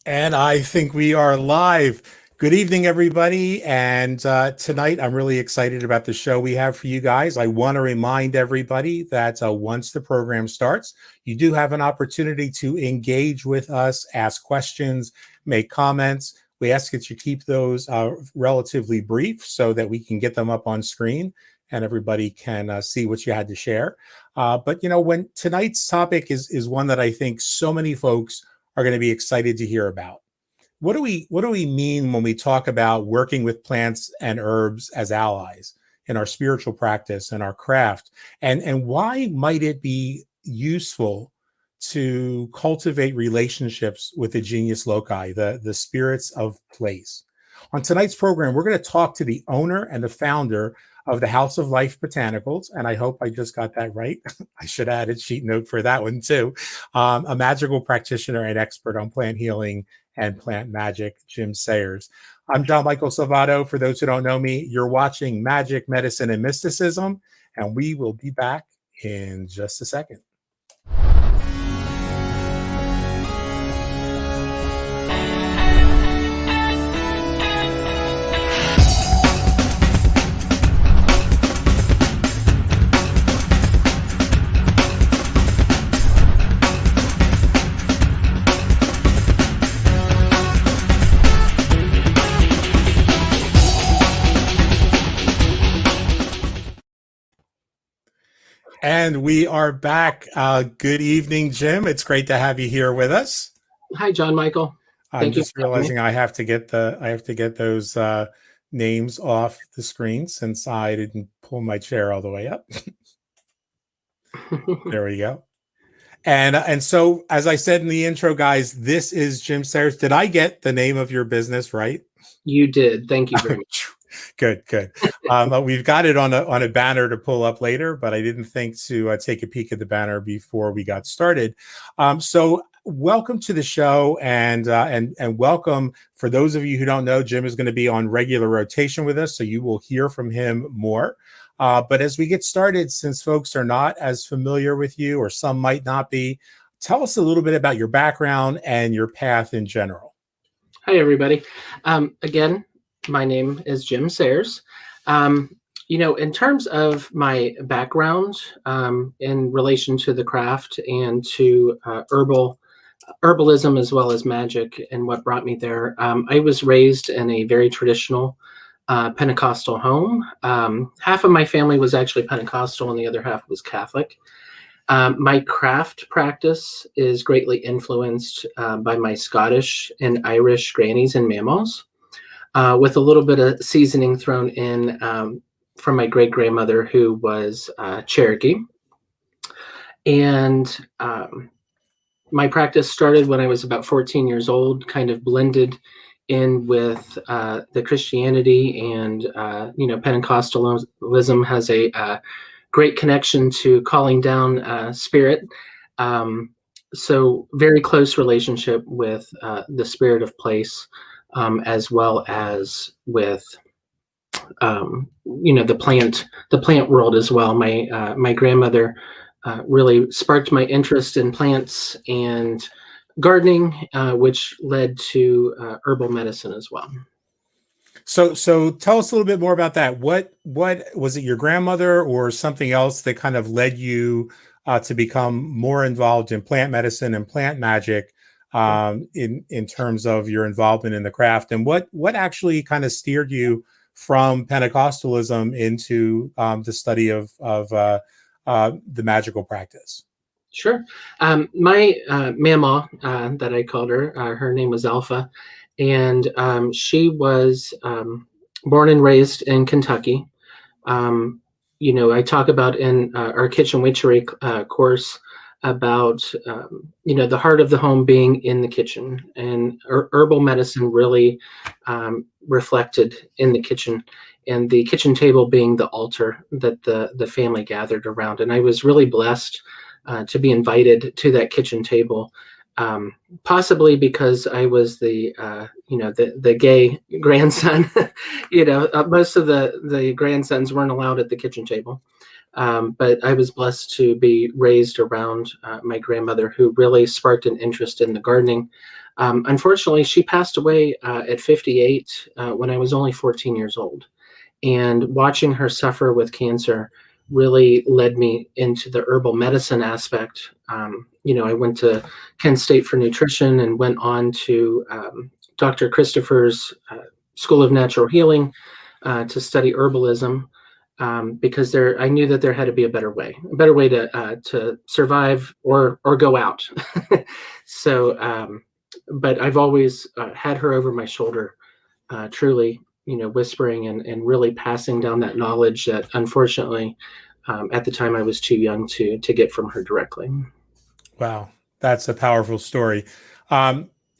And I think we are live. Good evening, everybody. And tonight, I'm really excited about the show we have for you guys. I want to remind everybody that once the program starts, you do have an opportunity to engage with us, ask questions, make comments. We ask that you keep those relatively brief so that we can get them up on screen and everybody can see what you had to share. But when tonight's topic is one that I think so many folks are going to be excited to hear about. What do we mean when we talk about working with plants and herbs as allies in our spiritual practice and our craft? And why might it be useful to cultivate relationships with the genius loci, the spirits of place? On tonight's program, we're going to talk to the owner and the founder of the House of Life Botanicals, and I hope I just got that right. I should add a cheat note for that one too. A magical practitioner and expert on plant healing and plant magic, Jim Sayers. I'm John Michael Salvato. For those who don't know me, you're watching Magic, Medicine, and Mysticism, and we will be back in just a second. And we are back. Good evening, Jim. It's great to have you here with us. Hi, John Michael. I'm just realizing I have to get those names off the screen since I didn't pull my chair all the way up. There we go. And so, as I said in the intro, guys, this is Jim Sayers. Did I get the name of your business right? You did. Thank you very much. Good. We've got it on a banner to pull up later, but I didn't think to take a peek at the banner before we got started. So welcome to the show, and welcome for those of you who don't know. Jim is going to be on regular rotation with us, so you will hear from him more. But as we get started, since folks are not as familiar with you, or some might not be, tell us a little bit about your background and your path in general. Hi, everybody. Again, my name is Jim Sayers. In terms of my background in relation to the craft and to herbalism as well as magic and what brought me there, I was raised in a very traditional Pentecostal home. Half of my family was actually Pentecostal and the other half was Catholic. My craft practice is greatly influenced by my Scottish and Irish grannies and mamos, with a little bit of seasoning thrown in from my great-grandmother, who was Cherokee. And my practice started when I was about 14 years old, kind of blended in with the Christianity, and Pentecostalism has a great connection to calling down spirit. So very close relationship with the spirit of place, as well as with the plant world as well. My grandmother really sparked my interest in plants and gardening, which led to herbal medicine as well. So tell us a little bit more about that. What was it, your grandmother or something else that kind of led you to become more involved in plant medicine and plant magic, in terms of your involvement in the craft? And what actually kind of steered you from Pentecostalism into the study of the magical practice? Sure. My mama, that I called her name was Alpha, and she was born and raised in Kentucky. I talk about in our kitchen witchery course about the heart of the home being in the kitchen, and herbal medicine really reflected in the kitchen, and the kitchen table being the altar that the family gathered around. And I was really blessed to be invited to that kitchen table, possibly because I was the gay grandson. Most of the grandsons weren't allowed at the kitchen table. But I was blessed to be raised around my grandmother, who really sparked an interest in the gardening. Unfortunately, she passed away at 58 when I was only 14 years old. And watching her suffer with cancer really led me into the herbal medicine aspect. I went to Kent State for nutrition and went on to Dr. Christopher's School of Natural Healing to study herbalism, because I knew that there had to be a better way to survive or go out. So, but I've always had her over my shoulder, truly, whispering and really passing down that knowledge that unfortunately, at the time I was too young to get from her directly. Wow, that's a powerful story.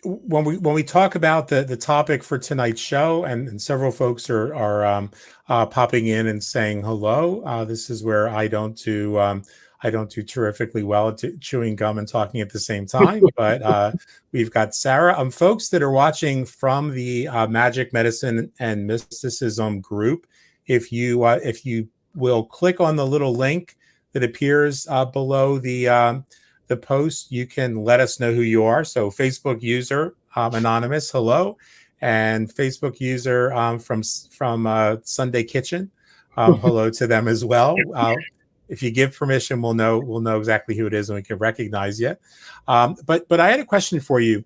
When we talk about the topic for tonight's show, and several folks are popping in and saying hello. This is where I don't do terrifically well at chewing gum and talking at the same time. But we've got Sarah. Folks that are watching from the Magick, Medicine, and Mysticism group, if you will click on the little link that appears below the post, you can let us know who you are. So Facebook user anonymous, hello, and Facebook user from Sunday Kitchen, hello to them as well. If you give permission, we'll know exactly who it is and we can recognize you. But I had a question for you.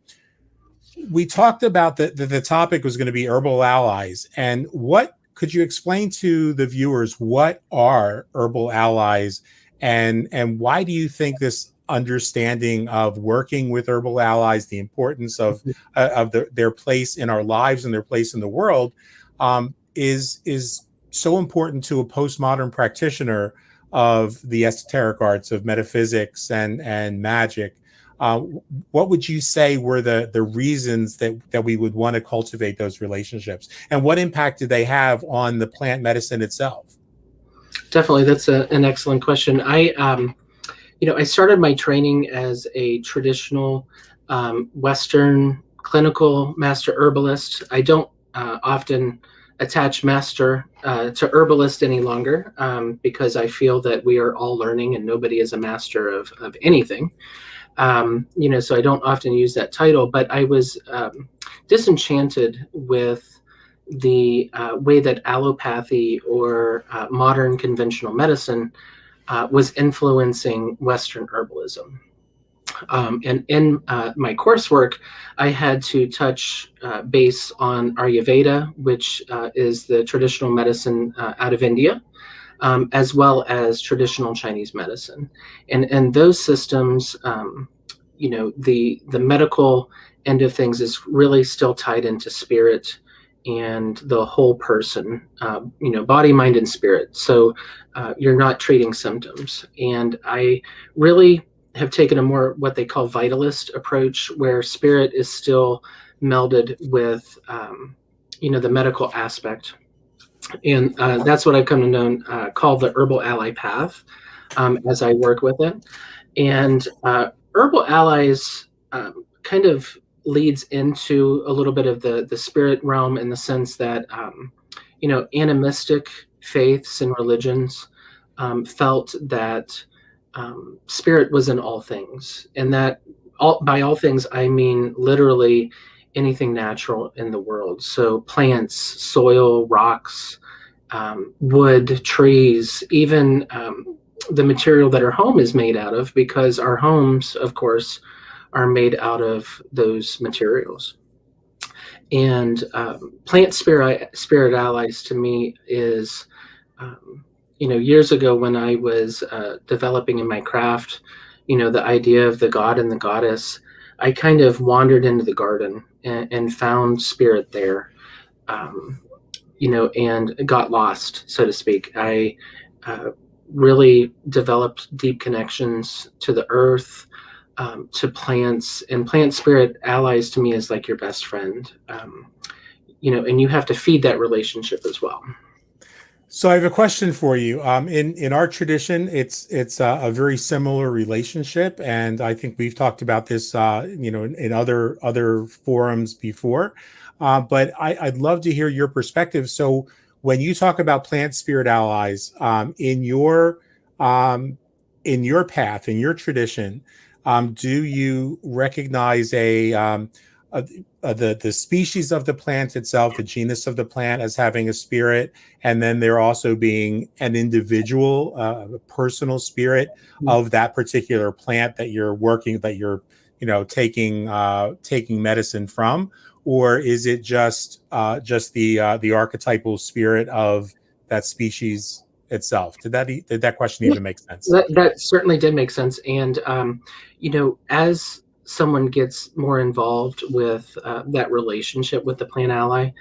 We talked about the topic was going to be herbal allies, and what could you explain to the viewers what are herbal allies, and why do you think this understanding of working with herbal allies, the importance of their place in our lives and their place in the world, is so important to a postmodern practitioner of the esoteric arts, of metaphysics and magic? What would you say were the reasons that we would want to cultivate those relationships, and what impact did they have on the plant medicine itself? Definitely, that's an excellent question. I started my training as a traditional Western clinical master herbalist. I don't often attach master to herbalist any longer, because I feel that we are all learning and nobody is a master of anything. So I don't often use that title, but I was disenchanted with the way that allopathy or modern conventional medicine was influencing Western herbalism. And in my coursework, I had to touch base on Ayurveda, which is the traditional medicine out of India, as well as traditional Chinese medicine. And those systems, the medical end of things is really still tied into spirit and the whole person, body, mind, and spirit. So you're not treating symptoms. And I really have taken a more what they call vitalist approach, where spirit is still melded with, the medical aspect. And that's what I've come to know, call the herbal ally path, as I work with it. And herbal allies kind of leads into a little bit of the spirit realm, in the sense that, animistic faiths and religions felt that spirit was in all things, and that by all things I mean literally anything natural in the world. So plants, soil, rocks, wood, trees, even the material that our home is made out of, because our homes, of course, are made out of those materials. And plant spirit allies to me is, years ago when I was developing in my craft, the idea of the god and the goddess, I kind of wandered into the garden and found spirit there, and got lost, so to speak. I really developed deep connections to the earth, to plants, and plant spirit allies to me is like your best friend, and you have to feed that relationship as well. So I have a question for you. In our tradition, it's a very similar relationship, and I think we've talked about this, in other forums before. But I'd love to hear your perspective. So when you talk about plant spirit allies, in your um, in your path, in your tradition, do you recognize a, the species of the plant itself, the genus of the plant, as having a spirit, and then there also being an individual, a personal spirit of that particular plant that you're working, that you're, taking medicine from, or is it just the archetypal spirit of that species itself? Did that question even make sense? That certainly did make sense. And, as someone gets more involved with that relationship with the plant ally,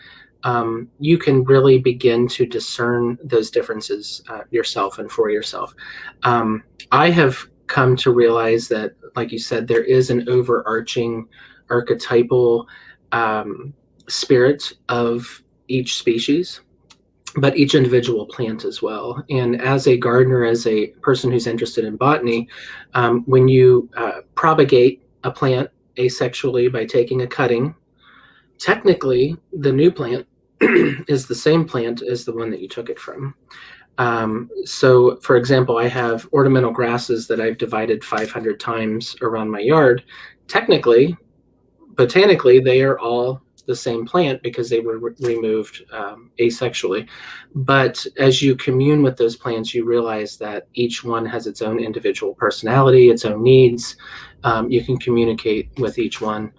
you can really begin to discern those differences yourself and for yourself. I have come to realize that, like you said, there is an overarching archetypal spirit of each species, but each individual plant as well. And as a gardener, as a person who's interested in botany, when you propagate a plant asexually by taking a cutting, technically the new plant is the same plant as the one that you took it from. So, for example, I have ornamental grasses that I've divided 500 times around my yard. Technically, botanically, they are all the same plant because they were removed asexually. But as you commune with those plants, you realize that each one has its own individual personality, its own needs. You can communicate with each one.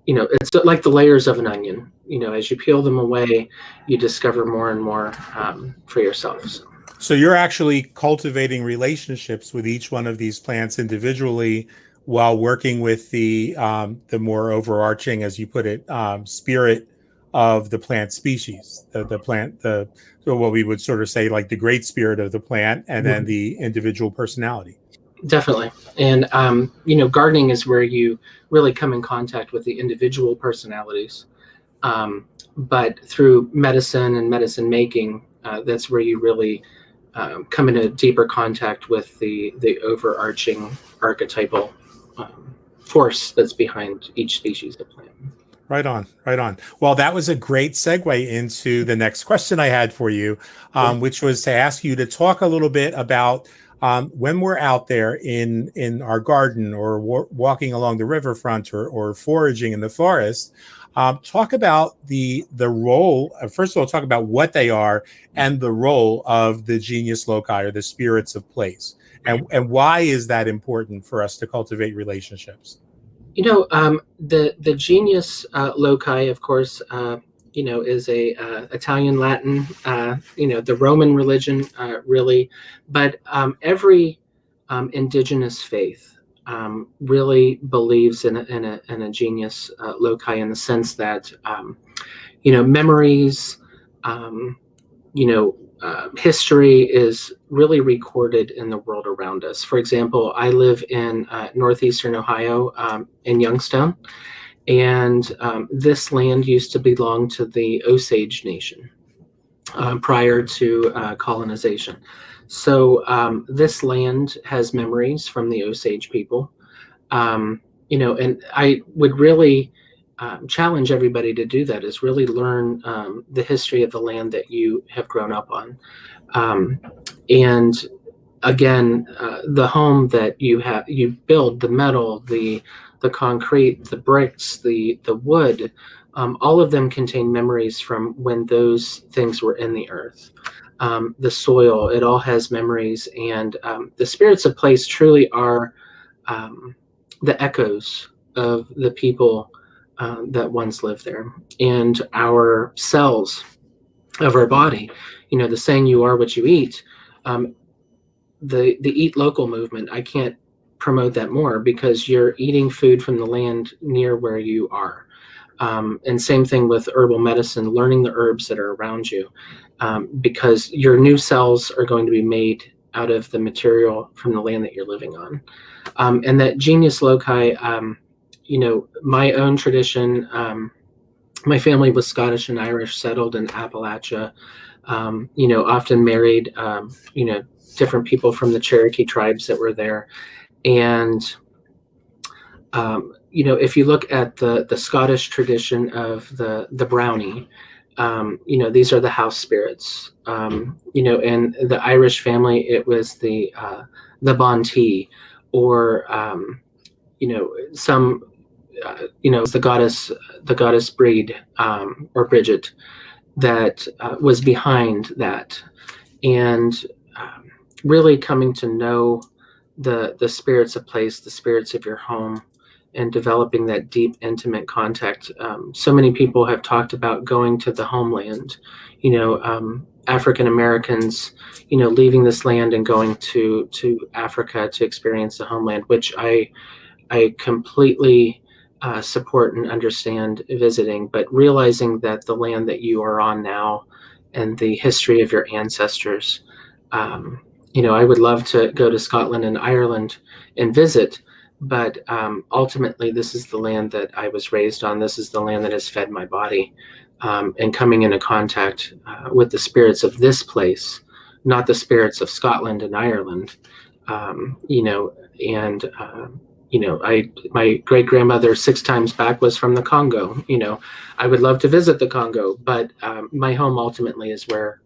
It's like the layers of an onion. As you peel them away, you discover more and more for yourself. So you're actually cultivating relationships with each one of these plants individually, while working with the more overarching, as you put it, spirit of the plant species, the plant, so what we would sort of say like the great spirit of the plant, and then the individual personality. Definitely. And, gardening is where you really come in contact with the individual personalities. But through medicine and medicine making, that's where you really come in a deeper contact with the overarching archetypal force that's behind each species of plant. Right on, right on. Well, that was a great segue into the next question I had for you, which was to ask you to talk a little bit about when we're out there in our garden, or walking along the riverfront, or foraging in the forest. Talk about the role. First of all, talk about what they are and the role of the genius loci, or the spirits of place, and why is that important for us to cultivate relationships? The genius loci, of course, is a Italian Latin, the Roman religion, really, but every indigenous faith really believes in a genius loci, in the sense that memories, um, history is really recorded in the world around us. For example, I live in northeastern Ohio, in Youngstown, and this land used to belong to the Osage Nation prior to colonization. So this land has memories from the Osage people, and I would really challenge everybody to do that, is really learn the history of the land that you have grown up on. And again, the home that you build, the metal, the concrete, the bricks, the wood, all of them contain memories from when those things were in the earth. The soil, it all has memories, and the spirits of place truly are the echoes of the people that once lived there. And our cells of our body, the saying, you are what you eat, the eat local movement, I can't promote that more, because you're eating food from the land near where you are. And same thing with herbal medicine, learning the herbs that are around you, because your new cells are going to be made out of the material from the land that you're living on. And that genius loci, my own tradition, my family was Scottish and Irish, settled in Appalachia, often married, different people from the Cherokee tribes that were there. And, if you look at the Scottish tradition of the brownie, These are the house spirits. In the Irish family, it was the Bonti, or some it's the goddess Breed, or Bridget, that was behind that, and really coming to know the spirits of place, the spirits of your home, and developing that deep, intimate contact. So many people have talked about going to the homeland. African Americans, leaving this land and going to Africa to experience the homeland, which I completely support and understand visiting, but realizing that the land that you are on now and the history of your ancestors, I would love to go to Scotland and Ireland and visit, but ultimately this is the land that I was raised on. This is the land that has fed my body, and coming into contact with the spirits of this place, not the spirits of Scotland and Ireland. My great grandmother 6 times back was from the Congo. I would love to visit the Congo, but my home ultimately is where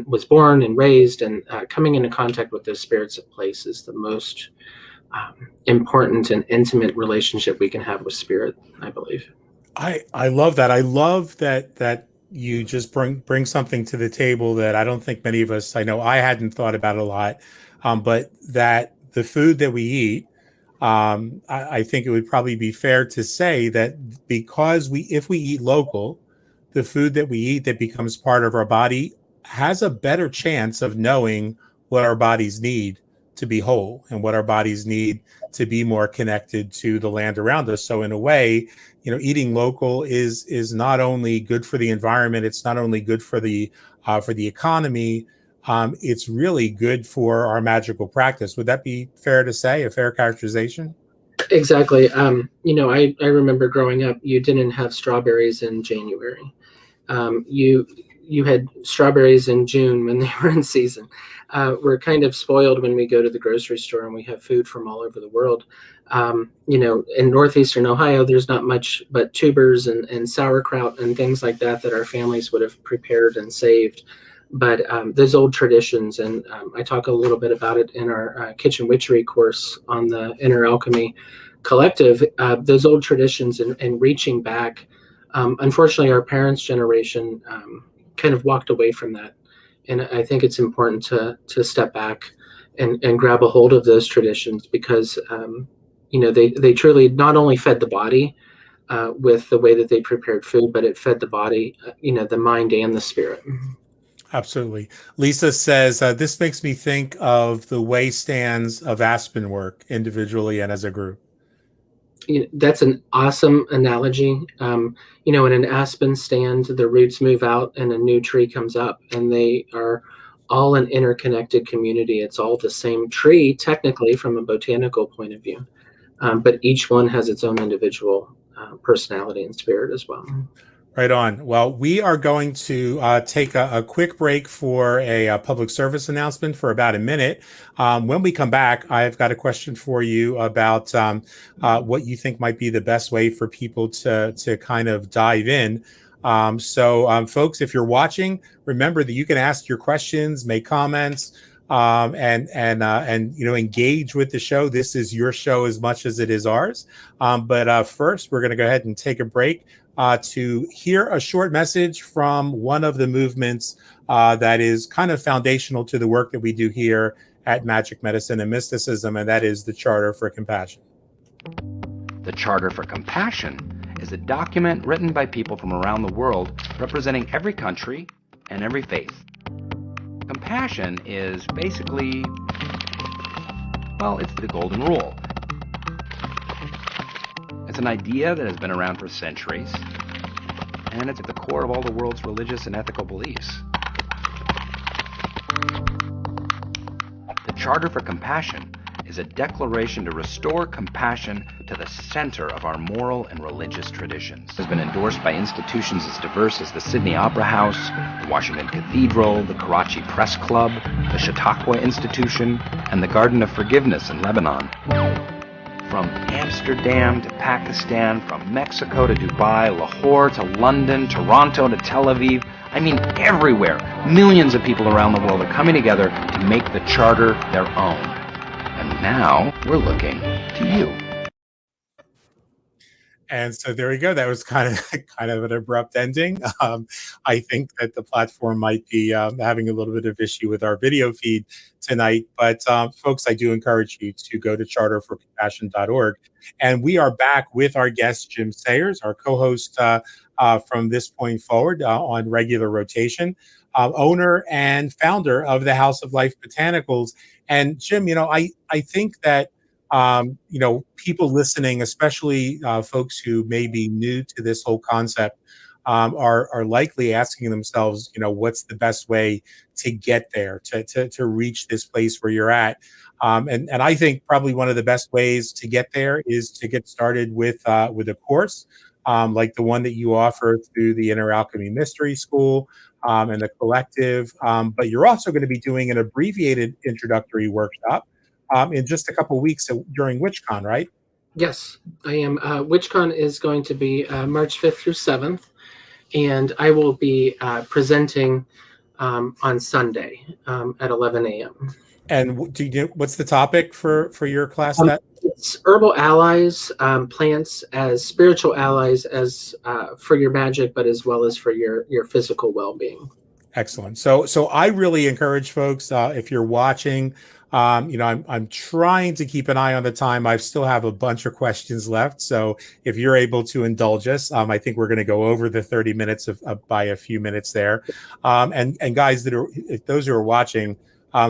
was born and raised, and coming into contact with those spirits of place is the most important and intimate relationship we can have with spirit, I believe. I love that. I love that you just bring something to the table that I don't think many of us, I know I hadn't thought about a lot, but that the food that we eat, I think it would probably be fair to say that because if we eat local, the food that we eat that becomes part of our body has a better chance of knowing what our bodies need to be whole and what our bodies need to be more connected to the land around us. So in a way, eating local is not only good for the environment, it's not only good for the economy, it's really good for our magical practice. Would that be fair to say, a fair characterization? Exactly. I remember growing up, you didn't have strawberries in January. You had strawberries in June when they were in season. We're kind of spoiled when we go to the grocery store and we have food from all over the world. In northeastern Ohio, there's not much but tubers and sauerkraut and things like that our families would have prepared and saved. But those old traditions, and I talk a little bit about it in our kitchen witchery course on the Inner Alchemy Collective, those old traditions and reaching back. Unfortunately, our parents' generation kind of walked away from that. And I think it's important to step back and grab a hold of those traditions, because they truly not only fed the body with the way that they prepared food, but it fed the body, the mind and the spirit. Absolutely. Lisa says, this makes me think of the way stands of aspen work individually and as a group. That's an awesome analogy. In an aspen stand, the roots move out and a new tree comes up, and they are all an interconnected community. It's all the same tree, technically, from a botanical point of view, but each one has its own individual personality and spirit as well. Right on. Well, we are going to take a quick break for a public service announcement for about a minute. When we come back, I've got a question for you about what you think might be the best way for people to kind of dive in. Folks, if you're watching, remember that you can ask your questions, make comments, and engage with the show. This is your show as much as it is ours. But first, we're going to go ahead and take a break to hear a short message from one of the movements that is kind of foundational to the work that we do here at Magick Medicine and Mysticism, and that is the Charter for Compassion. The Charter for Compassion is a document written by people from around the world representing every country and every faith. Compassion is basically, it's the golden rule. It's an idea that has been around for centuries, and it's at the core of all the world's religious and ethical beliefs. The Charter for Compassion is a declaration to restore compassion to the center of our moral and religious traditions. It has been endorsed by institutions as diverse as the Sydney Opera House, the Washington Cathedral, the Karachi Press Club, the Chautauqua Institution, and the Garden of Forgiveness in Lebanon. from Amsterdam to Pakistan, from Mexico to Dubai, Lahore to London, Toronto to Tel Aviv. I mean, everywhere. Millions of people around the world are coming together to make the Charter their own. And now we're looking to you. And so there we go. That was kind of an abrupt ending. I think that the platform might be having a little bit of issue with our video feed tonight. But folks, I do encourage you to go to charterforcompassion.org. And we are back with our guest, Jim Sayers, our co-host from this point forward on regular rotation, owner and founder of the House of Life Botanicals. And Jim, I think that people listening, especially folks who may be new to this whole concept, are likely asking themselves, what's the best way to get there, to reach this place where you're at. And I think probably one of the best ways to get there is to get started with a course like the one that you offer through the Inner Alchemy Mystery School and the collective. But you're also going to be doing an abbreviated introductory workshop in just a couple of weeks during WitchCon, right? Yes, I am. WitchCon is going to be March 5th through 7th, and I will be presenting on Sunday at 11 a.m. And what's the topic for your class? It's herbal allies, plants as spiritual allies, as for your magic, but as well as for your physical well-being. Excellent. So I really encourage folks, if you're watching, I'm trying to keep an eye on the time. I still have a bunch of questions left. So if you're able to indulge us, I think we're going to go over the 30 minutes by a few minutes there. And guys, if those who are watching,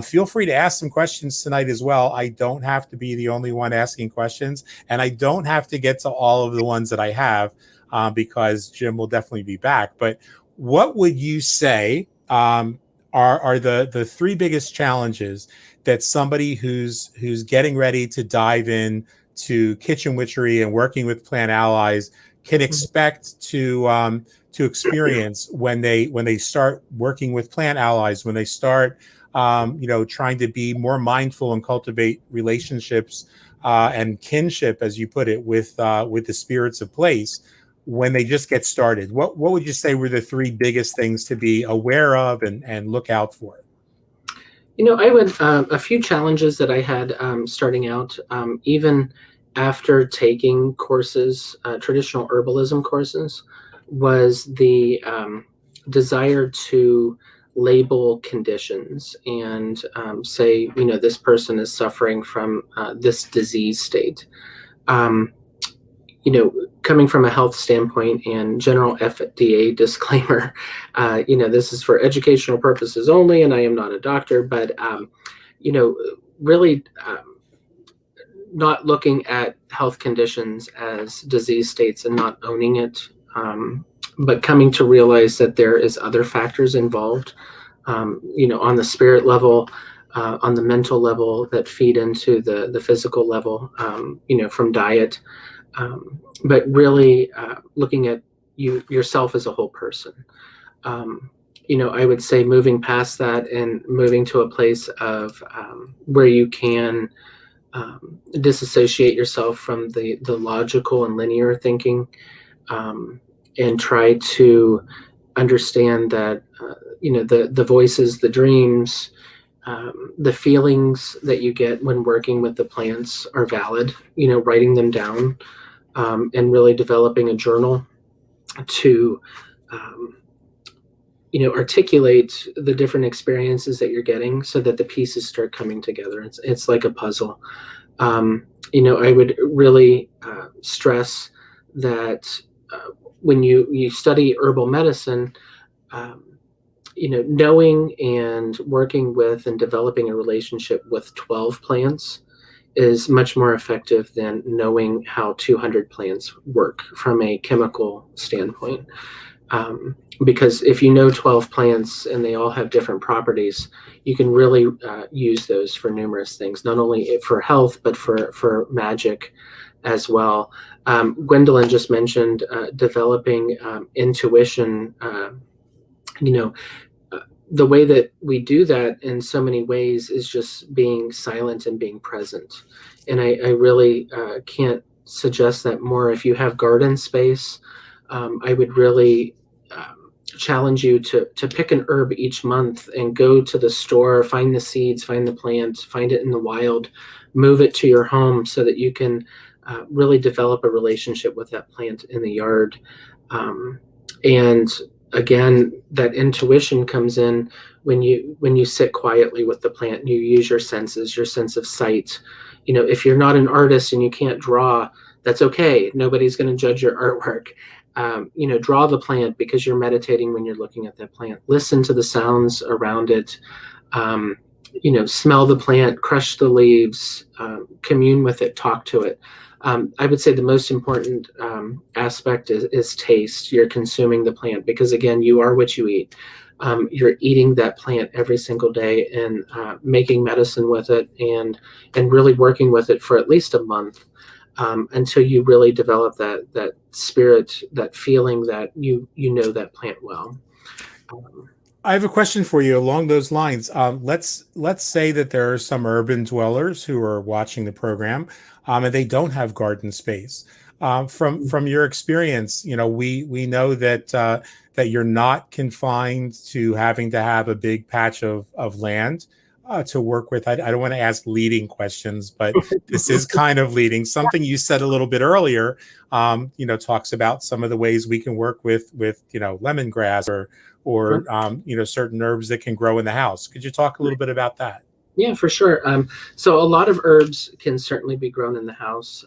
feel free to ask some questions tonight as well. I don't have to be the only one asking questions, and I don't have to get to all of the ones that I have because Jim will definitely be back. But what would you say are the three biggest challenges that somebody who's getting ready to dive in to kitchen witchery and working with plant allies can expect to experience when they start working with plant allies, when they start trying to be more mindful and cultivate relationships and kinship, as you put it, with the spirits of place, when they just get started? What would you say were the three biggest things to be aware of and look out for? I would, a few challenges that I had starting out, even after taking courses, traditional herbalism courses, was the desire to label conditions and say, this person is suffering from this disease state. Coming from a health standpoint and general FDA disclaimer, this is for educational purposes only, and I am not a doctor, but, really not looking at health conditions as disease states and not owning it, but coming to realize that there is other factors involved, on the spirit level, on the mental level that feed into the physical level, from diet. But really looking at yourself as a whole person. I would say moving past that and moving to a place of where you can disassociate yourself from the logical and linear thinking, and try to understand that the voices, the dreams, the feelings that you get when working with the plants are valid. Writing them down. And really developing a journal to, articulate the different experiences that you're getting so that the pieces start coming together. It's like a puzzle. I would really stress that when you study herbal medicine, knowing and working with and developing a relationship with 12 plants is much more effective than knowing how 200 plants work from a chemical standpoint. Because if you know 12 plants and they all have different properties, you can really use those for numerous things, not only for health, but for magic as well. Gwendolyn just mentioned developing intuition, the way that we do that in so many ways is just being silent and being present. And I really can't suggest that more. If you have garden space, I would really challenge you to pick an herb each month and go to the store, find the seeds, find the plant, find it in the wild, move it to your home so that you can really develop a relationship with that plant in the yard. And again, that intuition comes in when you sit quietly with the plant and you use your senses, your sense of sight. If you're not an artist and you can't draw, that's okay. Nobody's going to judge your artwork. Draw the plant because you're meditating when you're looking at that plant. Listen to the sounds around it. Smell the plant, crush the leaves, commune with it, talk to it. I would say the most important aspect is taste. You're consuming the plant because, again, you are what you eat. You're eating that plant every single day and making medicine with it and really working with it for at least a month until you really develop that spirit, that feeling that you know that plant well. I have a question for you along those lines. Let's say that there are some urban dwellers who are watching the program, and they don't have garden space. From your experience, we know that that you're not confined to having to have a big patch of land to work with. I don't want to ask leading questions, but this is kind of leading. Something you said a little bit earlier, talks about some of the ways we can work with lemongrass or certain herbs that can grow in the house. Could you talk a little bit about that? Yeah, for sure. So a lot of herbs can certainly be grown in the house.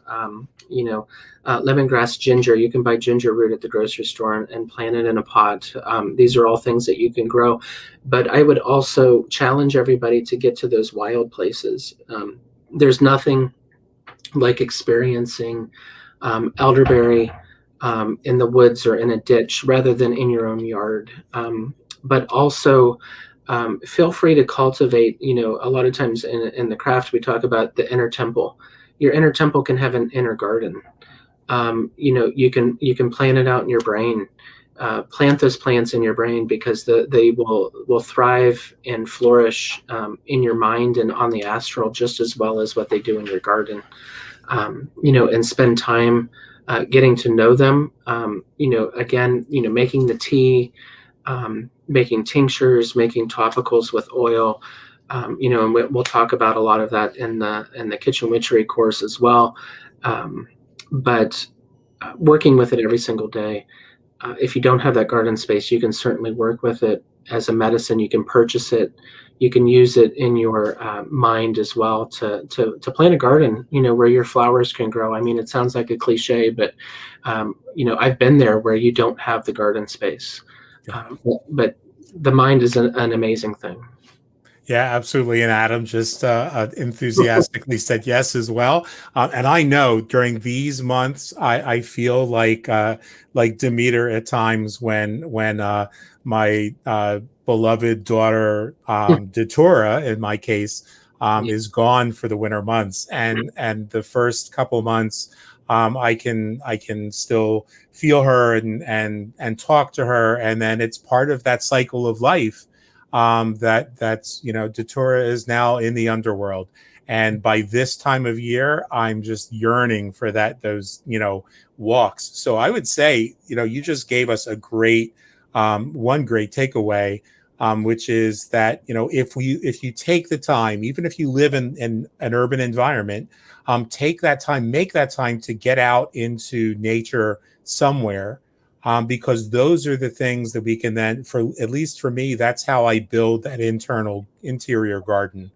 Lemongrass, ginger, you can buy ginger root at the grocery store and plant it in a pot. These are all things that you can grow. But I would also challenge everybody to get to those wild places. There's nothing like experiencing elderberry in the woods or in a ditch rather than in your own yard. But also, feel free to cultivate. A lot of times in the craft, we talk about the inner temple. Your inner temple can have an inner garden. You can plant it out in your brain. Plant those plants in your brain because they will thrive and flourish in your mind and on the astral just as well as what they do in your garden. And spend time getting to know them. Making the tea. Making tinctures, making topicals with oil, and we'll talk about a lot of that in the kitchen witchery course as well. But working with it every single day. If you don't have that garden space, you can certainly work with it as a medicine. You can purchase it. You can use it in your mind as well to plant a garden, where your flowers can grow. I mean, it sounds like a cliche, but I've been there where you don't have the garden space. But the mind is an amazing thing. Yeah, absolutely. And Adam just enthusiastically said yes as well. And I know during these months, I feel like Demeter at times when my beloved daughter Datura, in my case, is gone for the winter months, and the first couple months. I can still feel her and talk to her, and then it's part of that cycle of life. That's Datura is now in the underworld, and by this time of year, I'm just yearning for those walks. So I would say you just gave us a great one great takeaway, which is that if you take the time, even if you live in an urban environment. Take that time, make that time to get out into nature somewhere, because those are the things that we can then, at least for me, that's how I build that interior garden,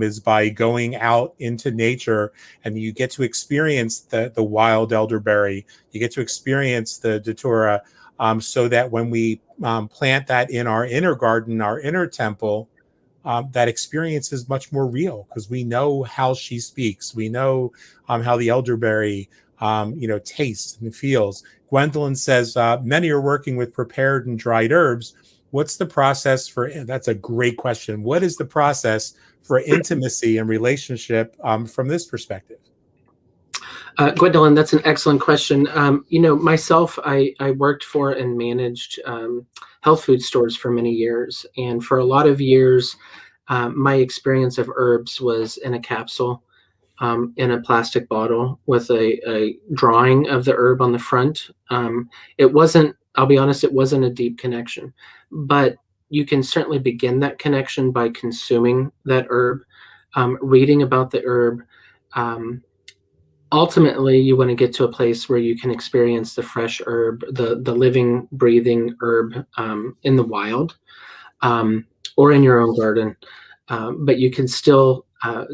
is by going out into nature, and you get to experience the wild elderberry, you get to experience the datura, so that when we plant that in our inner garden, our inner temple, that experience is much more real because we know how she speaks. We know how the elderberry, tastes and feels. Gwendolyn says, many are working with prepared and dried herbs. What's the process that's a great question. What is the process for intimacy and relationship from this perspective? Gwendolyn, that's an excellent question. Myself, I worked for and managed health food stores for many years. And for a lot of years, my experience of herbs was in a capsule, in a plastic bottle with a drawing of the herb on the front. It wasn't, I'll be honest, it wasn't a deep connection. But you can certainly begin that connection by consuming that herb, reading about the herb. Ultimately, you want to get to a place where you can experience the fresh herb, the living, breathing herb in the wild, or in your own garden. But you can still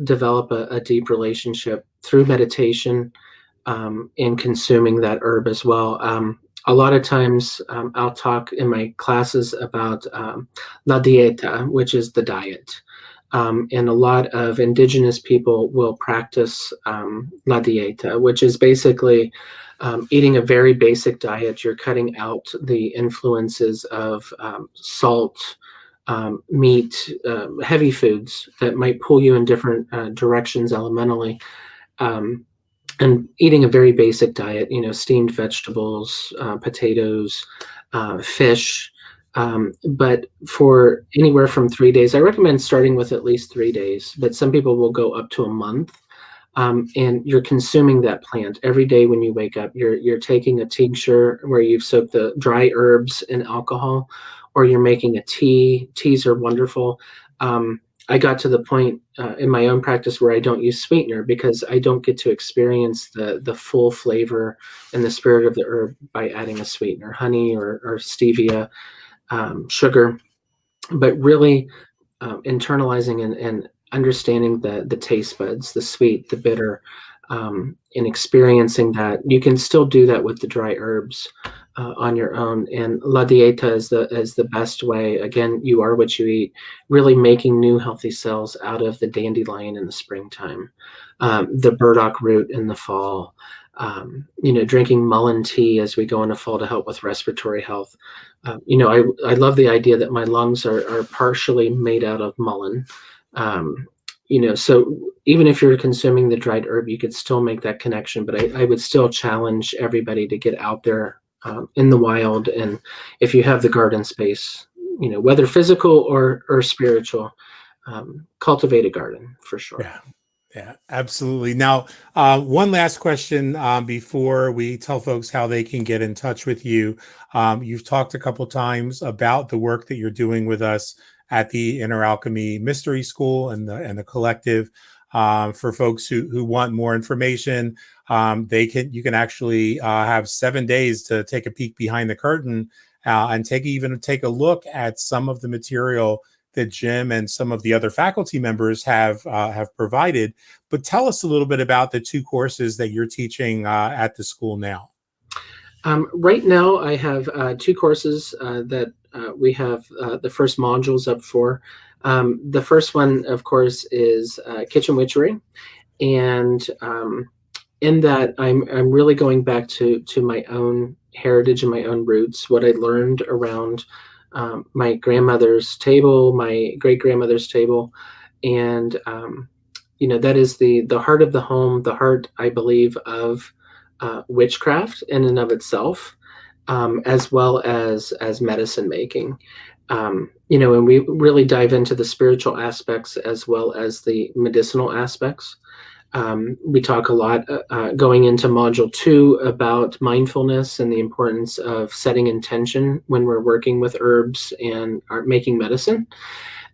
develop a deep relationship through meditation and consuming that herb as well. A lot of times I'll talk in my classes about la dieta, which is the diet. And a lot of indigenous people will practice la dieta, which is basically eating a very basic diet. You're cutting out the influences of salt, meat, heavy foods that might pull you in different directions elementally. And eating a very basic diet, steamed vegetables, potatoes, fish. But for anywhere from 3 days, I recommend starting with at least 3 days, but some people will go up to a month. And you're consuming that plant every day when you wake up. You're taking a tincture where you've soaked the dry herbs in alcohol, or you're making a tea. Teas are wonderful. I got to the point in my own practice where I don't use sweetener because I don't get to experience the full flavor and the spirit of the herb by adding a sweetener, honey or stevia, sugar, but really internalizing and understanding the taste buds, the sweet, the bitter, and experiencing that. You can still do that with the dry herbs on your own. And La Dieta is the best way. Again, you are what you eat, really making new healthy cells out of the dandelion in the springtime, the burdock root in the fall, drinking mullein tea as we go into fall to help with respiratory health. I love the idea that my lungs are partially made out of mullein. So even if you're consuming the dried herb, you could still make that connection. But I would still challenge everybody to get out there in the wild. And if you have the garden space, whether physical or spiritual, cultivate a garden for sure. Yeah, absolutely. Now, one last question before we tell folks how they can get in touch with you. You've talked a couple times about the work that you're doing with us at the Inner Alchemy Mystery School and the collective. For folks who want more information, you can actually have 7 days to take a peek behind the curtain and take a look at some of the material that Jim and some of the other faculty members have provided. But tell us a little bit about the 2 courses that you're teaching at the school now. Right now, I have 2 courses that we have the first modules up for. The first one, of course, is kitchen witchery, and in that, I'm really going back to my own heritage and my own roots, what I learned around my grandmother's table, my great grandmother's table, and that is the heart of the home, the heart, I believe, of witchcraft in and of itself, as well as medicine making. And we really dive into the spiritual aspects as well as the medicinal aspects. We talk a lot going into module 2 about mindfulness and the importance of setting intention when we're working with herbs and are making medicine.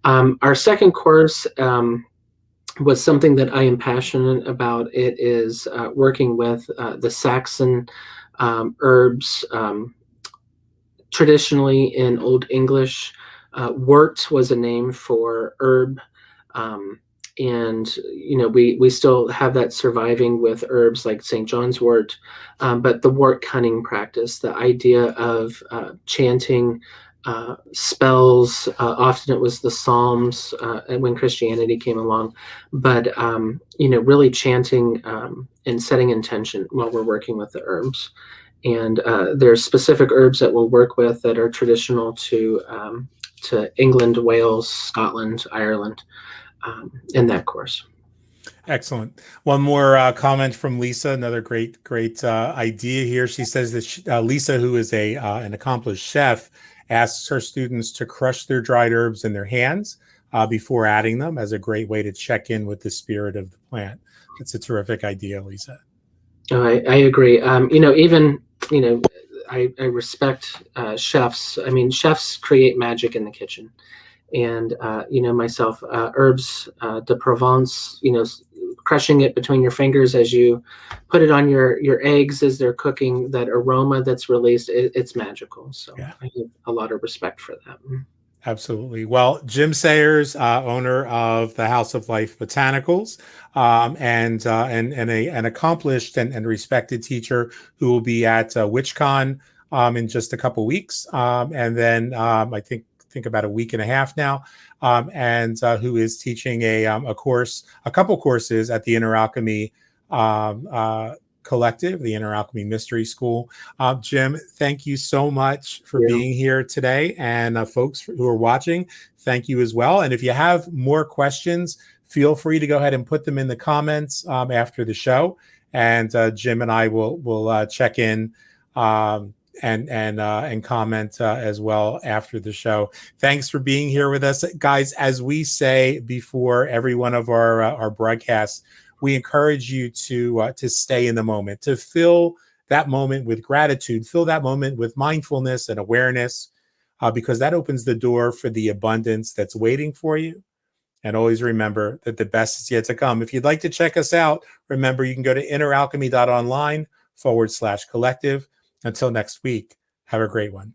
Our second course was something that I am passionate about. It is working with the Saxon herbs. Traditionally in Old English, wort was a name for herb. And we still have that surviving with herbs like St. John's wort, but the wort cunning practice, the idea of chanting spells, often it was the Psalms when Christianity came along, but really chanting and setting intention while we're working with the herbs. And there's specific herbs that we'll work with that are traditional to England, Wales, Scotland, Ireland, in that course. Excellent. One more comment from Lisa. Another great idea here. She says that Lisa, who is an accomplished chef, asks her students to crush their dried herbs in their hands before adding them, as a great way to check in with the spirit of the plant. That's a terrific idea, Lisa. Oh, I agree. Even I respect chefs. I mean, chefs create magic in the kitchen, and myself, herbs de Provence. Crushing it between your fingers as you put it on your eggs as they're cooking. That aroma that's released, it's magical. So Yeah. I have a lot of respect for that. Absolutely. Well, Jim Sayers, owner of the House of Life Botanicals, and an accomplished and respected teacher who will be at WitchCon in just a couple weeks, and then I think about a week and a half now, and who is teaching a couple courses at the Inner Alchemy Collective, the Inner Alchemy Mystery School. Jim, thank you so much for being here today. And folks who are watching, thank you as well. And if you have more questions, feel free to go ahead and put them in the comments after the show. And Jim and I will check in and comment as well after the show. Thanks for being here with us, guys. As we say before every one of our broadcasts, we encourage you to stay in the moment, to fill that moment with gratitude, fill that moment with mindfulness and awareness, because that opens the door for the abundance that's waiting for you. And always remember that the best is yet to come. If you'd like to check us out, remember you can go to inneralchemy.online/collective. Until next week, have a great one.